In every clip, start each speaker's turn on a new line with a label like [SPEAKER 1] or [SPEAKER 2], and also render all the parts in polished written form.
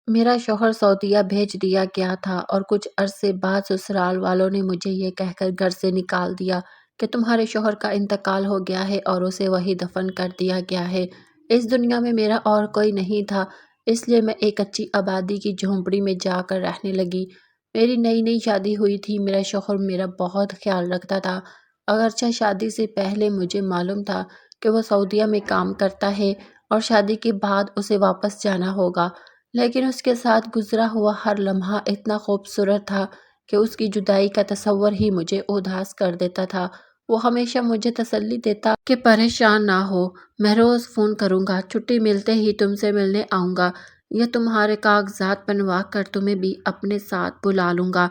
[SPEAKER 1] میرا شوہر سعودیہ بھیج دیا گیا تھا اور کچھ عرصے بعد سسرال والوں نے مجھے یہ کہہ کر گھر سے نکال دیا کہ تمہارے شوہر کا انتقال ہو گیا ہے اور اسے وہیں دفن کر دیا گیا ہے۔ اس دنیا میں میرا اور کوئی نہیں تھا، اس لیے میں ایک کچی آبادی کی جھونپڑی میں جا کر رہنے لگی۔ میری نئی نئی شادی ہوئی تھی، میرا شوہر میرا بہت خیال رکھتا تھا۔ اگرچہ شادی سے پہلے مجھے معلوم تھا کہ وہ سعودیہ میں کام کرتا ہے اور شادی کے بعد اسے واپس جانا ہوگا، لیکن اس کے ساتھ گزرا ہوا ہر لمحہ اتنا خوبصورت تھا کہ اس کی جدائی کا تصور ہی مجھے اداس کر دیتا تھا۔ وہ ہمیشہ مجھے تسلی دیتا کہ پریشان نہ ہو، میں روز فون کروں گا، چھٹی ملتے ہی تم سے ملنے آؤں گا یا تمہارے کاغذات بنوا کر تمہیں بھی اپنے ساتھ بلا لوں گا۔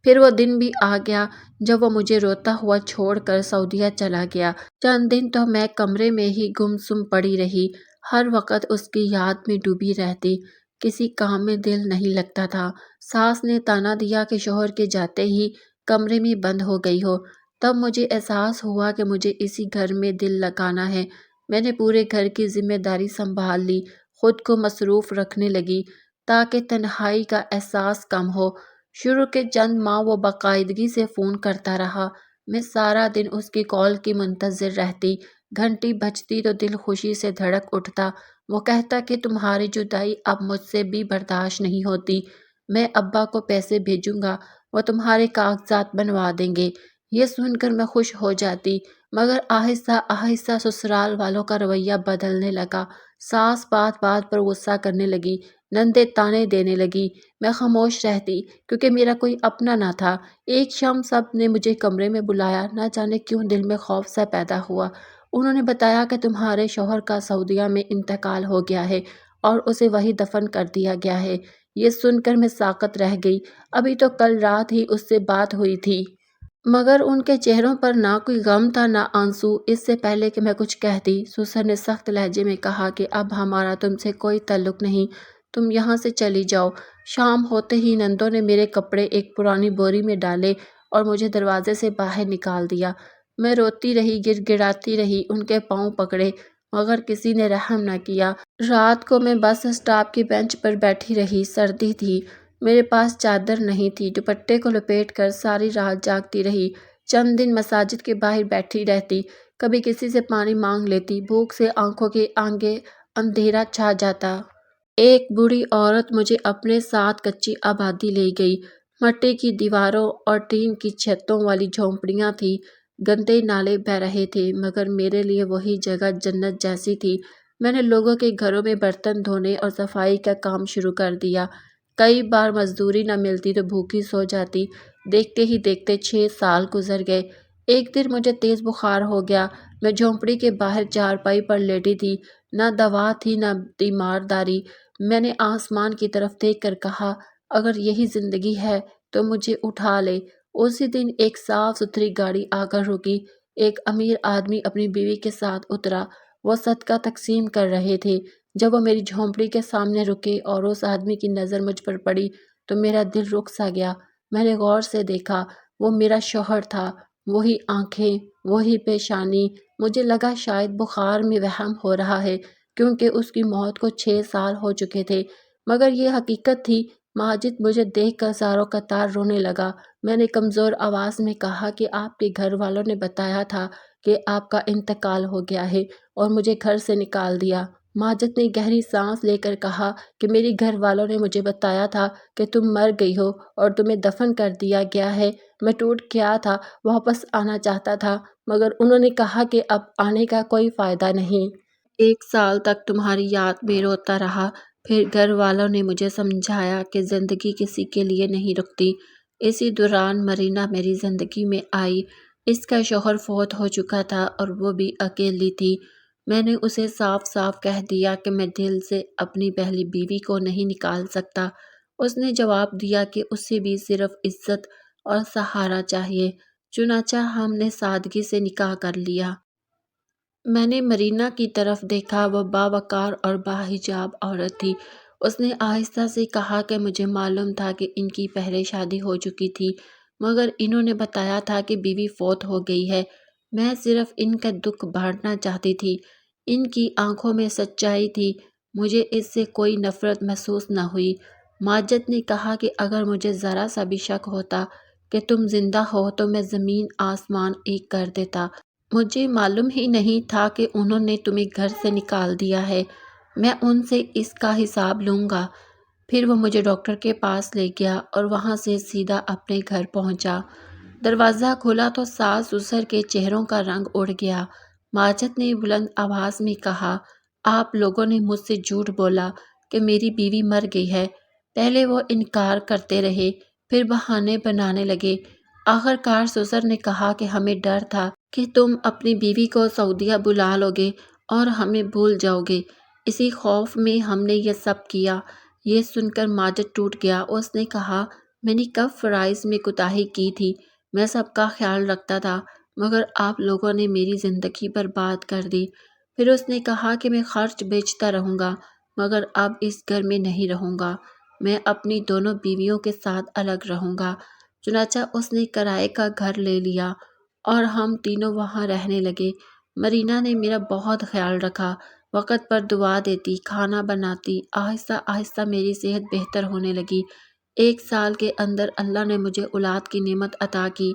[SPEAKER 1] پھر وہ دن بھی آ گیا جب وہ مجھے روتا ہوا چھوڑ کر سعودیہ چلا گیا۔ چند دن تو میں کمرے میں ہی گم سم پڑی رہی، ہر وقت اس کی یاد میں ڈوبی رہتی، کسی کام میں دل نہیں لگتا تھا۔ ساس نے طعنہ دیا کہ شوہر کے جاتے ہی کمرے میں بند ہو گئی ہو۔ تب مجھے احساس ہوا کہ مجھے اسی گھر میں دل لگانا ہے۔ میں نے پورے گھر کی ذمہ داری سنبھال لی، خود کو مصروف رکھنے لگی تاکہ تنہائی کا احساس کم ہو۔ شروع کے چند ماہ وہ باقاعدگی سے فون کرتا رہا، میں سارا دن اس کی کال کی منتظر رہتی، گھنٹی بجتی تو دل خوشی سے دھڑک اٹھتا۔ وہ کہتا کہ تمہاری جدائی اب مجھ سے بھی برداشت نہیں ہوتی، میں ابا کو پیسے بھیجوں گا، وہ تمہارے کاغذات بنوا دیں گے۔ یہ سن کر میں خوش ہو جاتی، مگر آہستہ آہستہ سسرال والوں کا رویہ بدلنے لگا۔ ساس بات بات پر غصہ کرنے لگی، نندیں طعنے دینے لگی، میں خاموش رہتی کیونکہ میرا کوئی اپنا نہ تھا۔ ایک شام سب نے مجھے کمرے میں بلایا، نہ جانے کیوں دل میں خوف سا پیدا ہوا۔ انہوں نے بتایا کہ تمہارے شوہر کا سعودیہ میں انتقال ہو گیا ہے اور اسے وہیں دفن کر دیا گیا ہے۔ یہ سن کر میں ساکت رہ گئی، ابھی تو کل رات ہی اس سے بات ہوئی تھی، مگر ان کے چہروں پر نہ کوئی غم تھا نہ آنسو۔ اس سے پہلے کہ میں کچھ کہتی، سسر نے سخت لہجے میں کہا کہ اب ہمارا تم سے کوئی تعلق نہیں، تم یہاں سے چلی جاؤ۔ شام ہوتے ہی نندوں نے میرے کپڑے ایک پرانی بوری میں ڈالے اور مجھے دروازے سے باہر نکال دیا۔ میں روتی رہی، گڑ گڑاتی رہی، ان کے پاؤں پکڑے، مگر کسی نے رحم نہ کیا۔ رات کو میں بس اسٹاپ کی بینچ پر بیٹھی رہی، سردی تھی، میرے پاس چادر نہیں تھی، دوپٹے کو لپیٹ کر ساری رات جاگتی رہی۔ چند دن مساجد کے باہر بیٹھی رہتی، کبھی کسی سے پانی مانگ لیتی، بھوک سے آنکھوں کے آگے اندھیرا چھا جاتا۔ ایک بوڑھی عورت مجھے اپنے ساتھ کچی آبادی لے گئی، مٹی کی دیواروں اور ٹین کی چھتوں والی جھونپڑیاں تھیں، گندے نالے بہہ رہے تھے، مگر میرے لیے وہی جگہ جنت جیسی تھی۔ میں نے لوگوں کے گھروں میں برتن دھونے اور صفائی کا کام شروع کر دیا، کئی بار مزدوری نہ ملتی تو بھوکی سو جاتی۔ دیکھتے ہی دیکھتے 6 سال گزر گئے۔ ایک دن مجھے تیز بخار ہو گیا، میں جھونپڑی کے باہر چارپائی پر لیٹی تھی، نہ دوا تھی نہ تیمارداری۔ میں نے آسمان کی طرف دیکھ کر کہا، اگر یہی زندگی ہے تو مجھے اٹھا لے۔ اسی دن ایک صاف ستھری گاڑی آ کر رکی، ایک امیر آدمی اپنی بیوی کے ساتھ اترا، وہ صدقہ تقسیم کر رہے تھے۔ جب وہ میری جھونپڑی کے سامنے رکے اور اس آدمی کی نظر مجھ پر پڑی تو میرا دل رک سا گیا۔ میں نے غور سے دیکھا، وہ میرا شوہر تھا، وہی آنکھیں، وہی پیشانی۔ مجھے لگا شاید بخار میں وہم ہو رہا ہے کیونکہ اس کی موت کو 6 سال ہو چکے تھے، مگر یہ حقیقت تھی۔ ماجد مجھے دیکھ کر زاروں قطار رونے لگا۔ میں نے کمزور آواز میں کہا کہ آپ کے گھر والوں نے بتایا تھا کہ آپ کا انتقال ہو گیا ہے اور مجھے گھر سے نکال دیا۔ ماجد نے گہری سانس لے کر کہا کہ میرے گھر والوں نے مجھے بتایا تھا کہ تم مر گئی ہو اور تمہیں دفن کر دیا گیا ہے۔ میں ٹوٹ گیا تھا، واپس آنا چاہتا تھا، مگر انہوں نے کہا کہ اب آنے کا کوئی فائدہ نہیں۔ 1 سال تک تمہاری یاد میں روتا رہا، پھر گھر والوں نے مجھے سمجھایا کہ زندگی کسی کے لیے نہیں رکتی۔ اسی دوران مرینا میری زندگی میں آئی۔ اس کا شوہر فوت ہو چکا تھا اور وہ بھی اکیلی تھی۔ میں نے اسے صاف صاف کہہ دیا کہ میں دل سے اپنی پہلی بیوی کو نہیں نکال سکتا۔ اس نے جواب دیا کہ اسے بھی صرف عزت اور سہارا چاہیے، چنانچہ ہم نے سادگی سے نکاح کر لیا۔ میں نے مرینا کی طرف دیکھا، وہ باوقار اور باحجاب عورت تھی۔ اس نے آہستہ سے کہا کہ مجھے معلوم تھا کہ ان کی پہلے شادی ہو چکی تھی، مگر انہوں نے بتایا تھا کہ بیوی فوت ہو گئی ہے۔ میں صرف ان کا دکھ بانٹنا چاہتی تھی۔ ان کی آنکھوں میں سچائی تھی، مجھے اس سے کوئی نفرت محسوس نہ ہوئی۔ ماجد نے کہا کہ اگر مجھے ذرا سا بھی شک ہوتا کہ تم زندہ ہو تو میں زمین آسمان ایک کر دیتا۔ مجھے معلوم ہی نہیں تھا کہ انہوں نے تمہیں گھر سے نکال دیا ہے۔ میں ان سے اس کا حساب لوں گا۔ پھر وہ مجھے ڈاکٹر کے پاس لے گیا اور وہاں سے سیدھا اپنے گھر پہنچا۔ دروازہ کھلا تو ساس سسر کے چہروں کا رنگ اڑ گیا۔ ماجد نے بلند آواز میں کہا، آپ لوگوں نے مجھ سے جھوٹ بولا کہ میری بیوی مر گئی ہے۔ پہلے وہ انکار کرتے رہے، پھر بہانے بنانے لگے۔ آخر کار سسر نے کہا کہ ہمیں ڈر تھا کہ تم اپنی بیوی کو سعودیہ بلا لوگے اور ہمیں بھول جاؤ گے، اسی خوف میں ہم نے یہ سب کیا۔ یہ سن کر ماجد ٹوٹ گیا۔ اس نے کہا، میں نے کب فرائض میں کوتاہی کی تھی؟ میں سب کا خیال رکھتا تھا، مگر آپ لوگوں نے میری زندگی برباد کر دی۔ پھر اس نے کہا کہ میں خرچ بیچتا رہوں گا، مگر اب اس گھر میں نہیں رہوں گا۔ میں اپنی دونوں بیویوں کے ساتھ الگ رہوں گا۔ چنانچہ اس نے کرائے کا گھر لے لیا اور ہم تینوں وہاں رہنے لگے۔ مرینا نے میرا بہت خیال رکھا، وقت پر دعا دیتی، کھانا بناتی۔ آہستہ آہستہ میری صحت بہتر ہونے لگی۔ 1 سال کے اندر اللہ نے مجھے اولاد کی نعمت عطا کی۔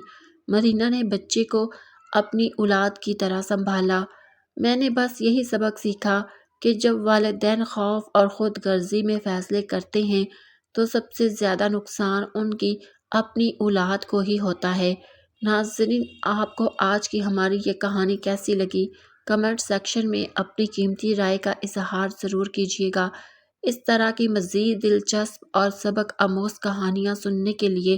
[SPEAKER 1] مرینا نے بچے کو اپنی اولاد کی طرح سنبھالا۔ میں نے بس یہی سبق سیکھا کہ جب والدین خوف اور خود غرضی میں فیصلے کرتے ہیں تو سب سے زیادہ نقصان ان کی اپنی اولاد کو ہی ہوتا ہے۔ ناظرین، آپ کو آج کی ہماری یہ کہانی کیسی لگی؟ کمنٹ سیکشن میں اپنی قیمتی رائے کا اظہار ضرور کیجیے گا۔ اس طرح کی مزید دلچسپ اور سبق آموز کہانیاں سننے کے لیے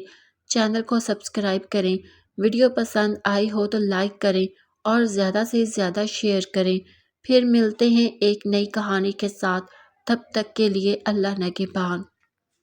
[SPEAKER 1] چینل کو سبسکرائب کریں۔ ویڈیو پسند آئی ہو تو لائک کریں اور زیادہ سے زیادہ شیئر کریں۔ پھر ملتے ہیں ایک نئی کہانی کے ساتھ، تب تک کے لیے اللہ نگہبان۔